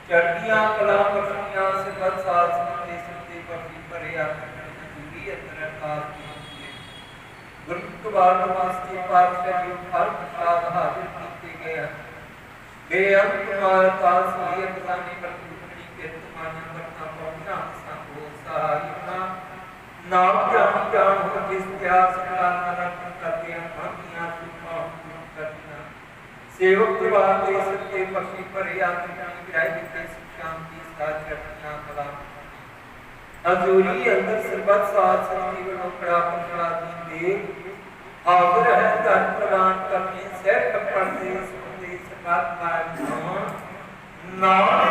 चढ़ियां कला बखनियां से बद साल सुनते सुनते पटी परे आकर दूरी अंतर आकाश में गुरुक बाल मास्ती पातशाह जो हर प्रसाद हाजिर कीते गए बेअंत माल काल सूर्य बसाने पर कुटनी के तुमाना करना पहुंचा संगो सहायता नाम जान जान हो जिस त्याग सका नरक करते अंतियां सुखा करना सेवक प्रभात दे सत्य पक्षी पर यात्रा विराय के शांति साथ रखना कला अजूरी अंदर सरबत साथ सच्ची बनोकड़ा पंखड़ा दीन दे हाजिर है धन प्रदान करने से कपड़ दे सुनते सरबत मार नाम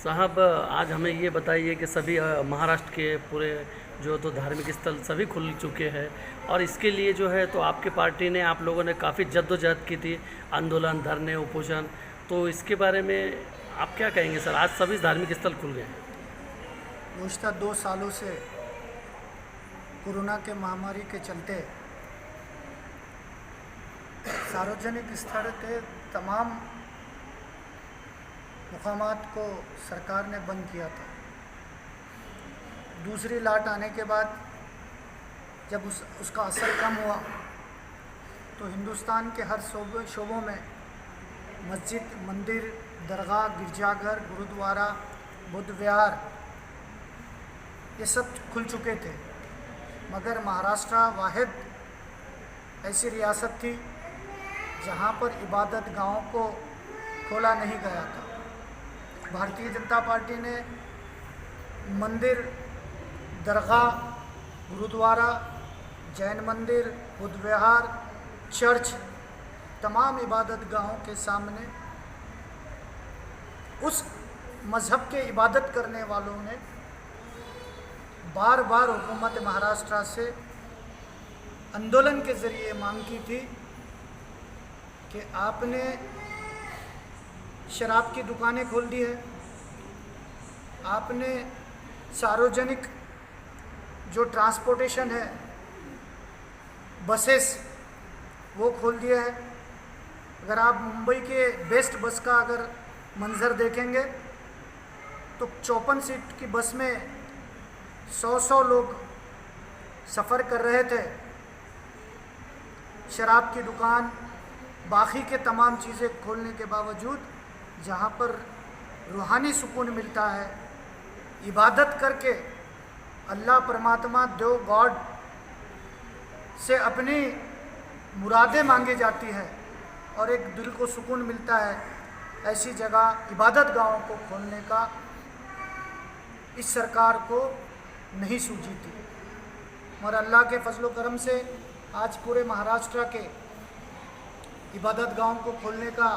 साहब, आज हमें ये बताइए कि सभी महाराष्ट्र के पूरे जो तो धार्मिक स्थल सभी खुल चुके हैं, और इसके लिए जो है तो आपकी पार्टी ने, आप लोगों ने काफ़ी जद्दोजहद की थी, आंदोलन, धरने, उपोषण। तो इसके बारे में आप क्या कहेंगे सर? आज सभी धार्मिक स्थल खुल गए हैं। गुज़श्ता 2 सालों से कोरोना के महामारी के चलते सार्वजनिक स्थल के तमाम मुकामात को सरकार ने बंद किया था। दूसरी लाट आने के बाद जब उसका असर कम हुआ तो हिंदुस्तान के हर शोबों में मस्जिद, मंदिर, दरगाह, गिरजाघर, गुरुद्वारा, बुद्ध विहार ये सब खुल चुके थे। मगर महाराष्ट्र वाहिद ऐसी रियासत थी जहाँ पर इबादत गाहों को खोला नहीं गया था। भारतीय जनता पार्टी ने मंदिर, दरगाह, गुरुद्वारा, जैन मंदिर, बुद्ध विहार, चर्च, तमाम इबादत गाहों के सामने उस मज़हब के इबादत करने वालों ने बार बार हुकूमत महाराष्ट्र से आंदोलन के ज़रिए मांग की थी कि आपने शराब की दुकानें खोल दी है, आपने सार्वजनिक जो ट्रांसपोर्टेशन है, बसेस, वो खोल दिया है। अगर आप मुंबई के बेस्ट बस का अगर मंज़र देखेंगे तो 54 सीट की बस में 100 लोग सफ़र कर रहे थे। शराब की दुकान, बाकी के तमाम चीज़ें खोलने के बावजूद जहाँ पर रूहानी सुकून मिलता है, इबादत करके अल्लाह परमात्मा, दो गॉड से अपनी मुरादें मांगी जाती है और एक दिल को सुकून मिलता है, ऐसी जगह इबादत गाहों को खोलने का इस सरकार को नहीं सूझी थी। और अल्लाह के फजल करम से आज पूरे महाराष्ट्र के इबादत गाहों को खोलने का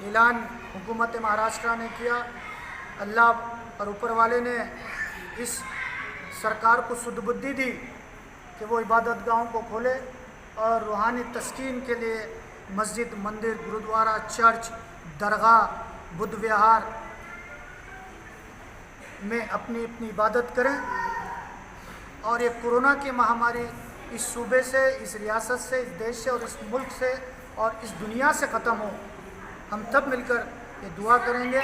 ऐलान हुकूमत महाराष्ट्र ने किया। अल्लाह और ऊपर वाले ने इस सरकार को सुदबुद्धि दी कि वो इबादत गाहों को खोले और रूहानी तस्कीन के लिए मस्जिद, मंदिर, गुरुद्वारा, चर्च, दरगाह, बुद्ध विहार में अपनी अपनी इबादत करें। और ये कोरोना की महामारी इस सूबे से, इस रियासत से, इस देश से और इस मुल्क से और इस दुनिया से ख़त्म हो। हम तब मिलकर ये दुआ करेंगे।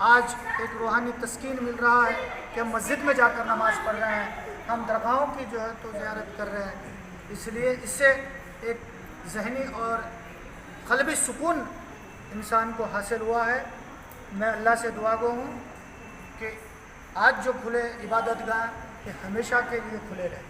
आज एक रूहानी तस्कीन मिल रहा है कि हम मस्जिद में जाकर नमाज़ पढ़ रहे हैं, हम दरगाहों की जो है तो ज़ियारत कर रहे हैं। इसलिए इससे एक ज़हनी और क़ल्बी सुकून इंसान को हासिल हुआ है। मैं अल्लाह से दुआ गो हूँ कि आज जो खुले इबादत गाह ये हमेशा के लिए खुले रहे।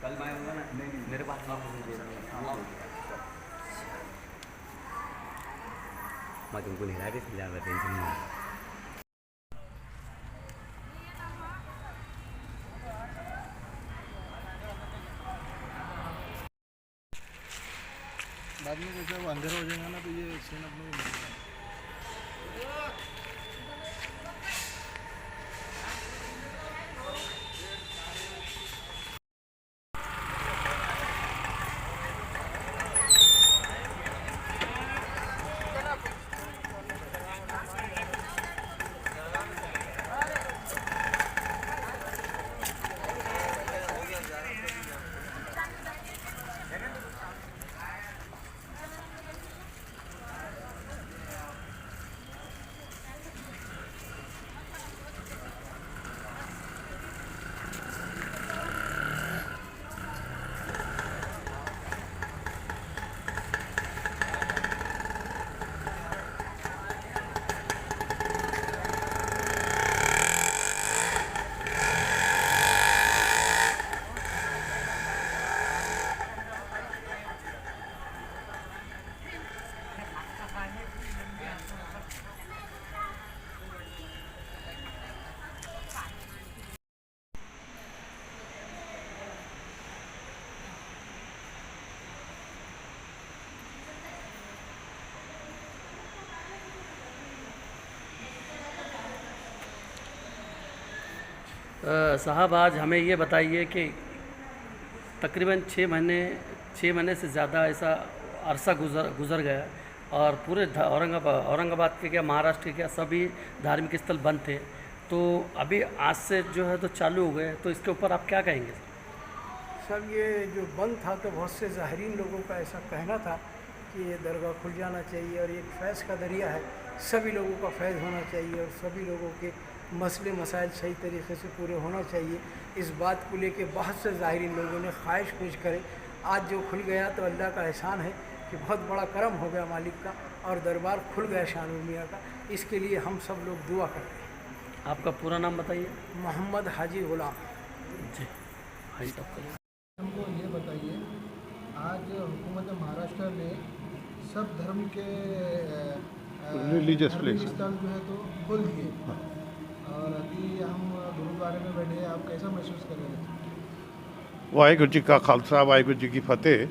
कल मैं आऊँगा ना, नहीं मेरे पास मैं तुमको नहीं ला रही, ज़्यादा टेंशन नहीं। बाद में जैसे वो अंधेरा हो जाएगा ना तो ये सीन अपने को मिलेगा। साहब आज हमें ये बताइए कि तकरीबन 6 महीने से ज़्यादा ऐसा अरसा गुज़र गया और पूरे औरंगाबाद के क्या महाराष्ट्र के क्या सभी धार्मिक स्थल बंद थे, तो अभी आज से जो है तो चालू हो गए, तो इसके ऊपर आप क्या कहेंगे? सर ये जो बंद था तो बहुत से ज़ाहिरीन लोगों का ऐसा कहना था कि ये दरगाह खुल जाना चाहिए और ये एक फैज़ का दरिया है, सभी लोगों का फैज़ होना चाहिए और सभी लोगों के मसले मसाइल सही तरीके से पूरे होना चाहिए। इस बात को लेके बहुत से ज़ाहिरीन लोगों ने ख्वाहिश पेश करे। आज जो खुल गया तो अल्लाह का एहसान है कि बहुत बड़ा करम हो गया मालिक का और दरबार खुल गया शान मियाँ का। इसके लिए हम सब लोग दुआ करते हैं। आपका पूरा नाम बताइए। मोहम्मद हाजी गुलाम जी भाई साहब। हमको ये बताइए, आज हुकूमत महाराष्ट्र ने सब धर्म के रिलीजियस धार्मिक प्लेस स्थल जो है तो खोल दिए और अभी हम गुरुद्वारे में बैठे हैं, आप कैसा महसूस कर रहे हैं? वाहिगुरु जी का खालसा, वाहिगुरु जी की फतेह।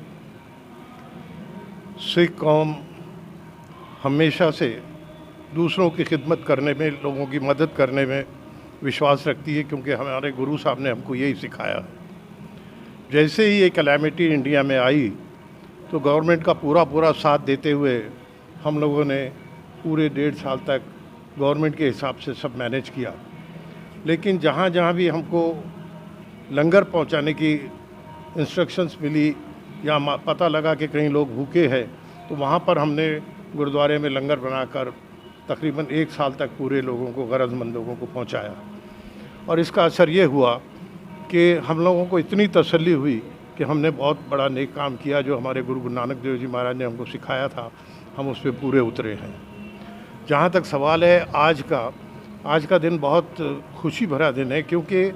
सिख कौम हमेशा से दूसरों की खिदमत करने में, लोगों की मदद करने में विश्वास रखती है, क्योंकि हमारे गुरु साहब ने हमको यही सिखाया है। जैसे ही ये कैलामिटी इंडिया में आई तो गवर्नमेंट का पूरा साथ देते हुए हम लोगों ने पूरे 1.5 साल तक गवर्नमेंट के हिसाब से सब मैनेज किया। लेकिन जहाँ जहाँ भी हमको लंगर पहुँचाने की इंस्ट्रक्शंस मिली या पता लगा कि कहीं लोग भूखे हैं, तो वहाँ पर हमने गुरुद्वारे में लंगर बनाकर तकरीबन 1 साल तक पूरे लोगों को, गरजमंद लोगों को पहुँचाया। और इसका असर ये हुआ कि हम लोगों को इतनी तसल्ली हुई कि हमने बहुत बड़ा नेक काम किया। जो हमारे गुरु नानक देव जी महाराज ने हमको सिखाया था, हम उस पर पूरे उतरे हैं। जहाँ तक सवाल है आज का दिन बहुत खुशी भरा दिन है, क्योंकि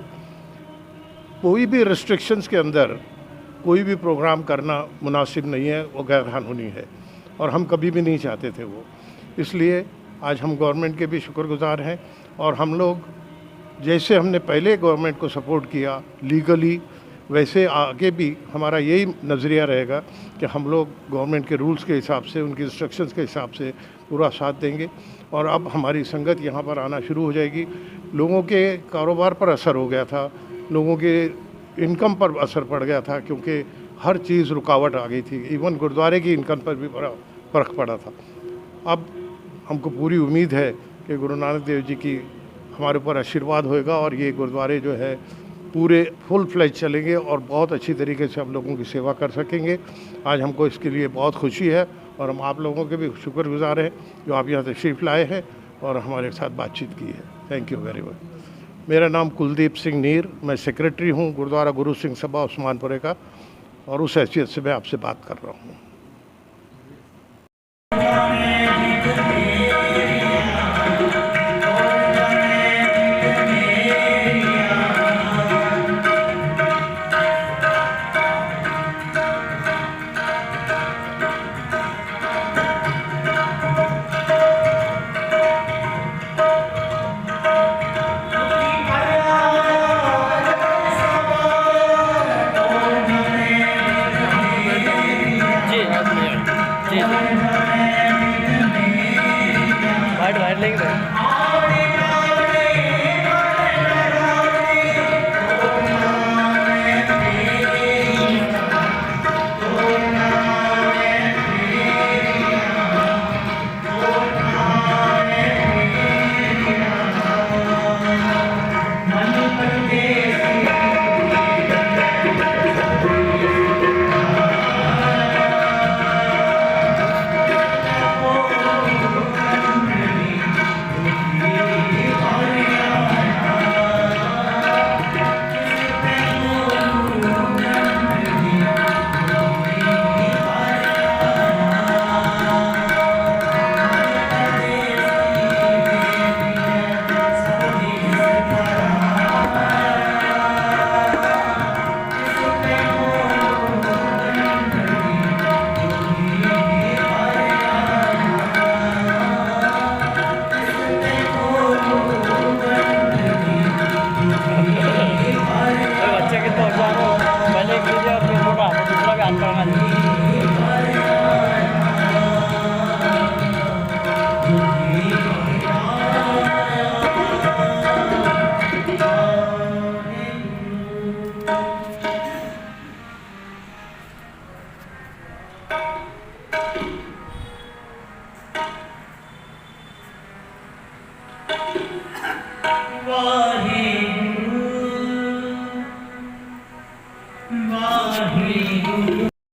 कोई भी रेस्ट्रिक्शंस के अंदर कोई भी प्रोग्राम करना मुनासिब नहीं है, वो गैरकानूनी है और हम कभी भी नहीं चाहते थे वो। इसलिए आज हम गवर्नमेंट के भी शुक्रगुजार हैं और हम लोग जैसे हमने पहले गवर्नमेंट को सपोर्ट किया लीगली, वैसे आगे भी हमारा यही नज़रिया रहेगा कि हम लोग गवर्नमेंट के रूल्स के हिसाब से, उनकी इंस्ट्रक्शंस के हिसाब से पूरा साथ देंगे। और अब हमारी संगत यहाँ पर आना शुरू हो जाएगी। लोगों के कारोबार पर असर हो गया था, लोगों के इनकम पर असर पड़ गया था, क्योंकि हर चीज़ रुकावट आ गई थी। इवन गुरुद्वारे की इनकम पर भी बड़ा फ़र्क पड़ा था। अब हमको पूरी उम्मीद है कि गुरु नानक देव जी की हमारे ऊपर आशीर्वाद होएगा और ये गुरुद्वारे जो है पूरे फुल फ्लैज चलेंगे और बहुत अच्छी तरीके से हम लोगों की सेवा कर सकेंगे। आज हमको इसके लिए बहुत खुशी है और हम आप लोगों के भी शुक्रगुजार हैं जो आप यहाँ तशरीफ़ लाए हैं और हमारे साथ बातचीत की है। Thank you very much. मेरा नाम कुलदीप सिंह नीर, मैं सेक्रेटरी हूँ गुरुद्वारा गुरु सिंह सभा उस्मानपुरे का और उस हैसियत से मैं आपसे बात कर रहा हूँ।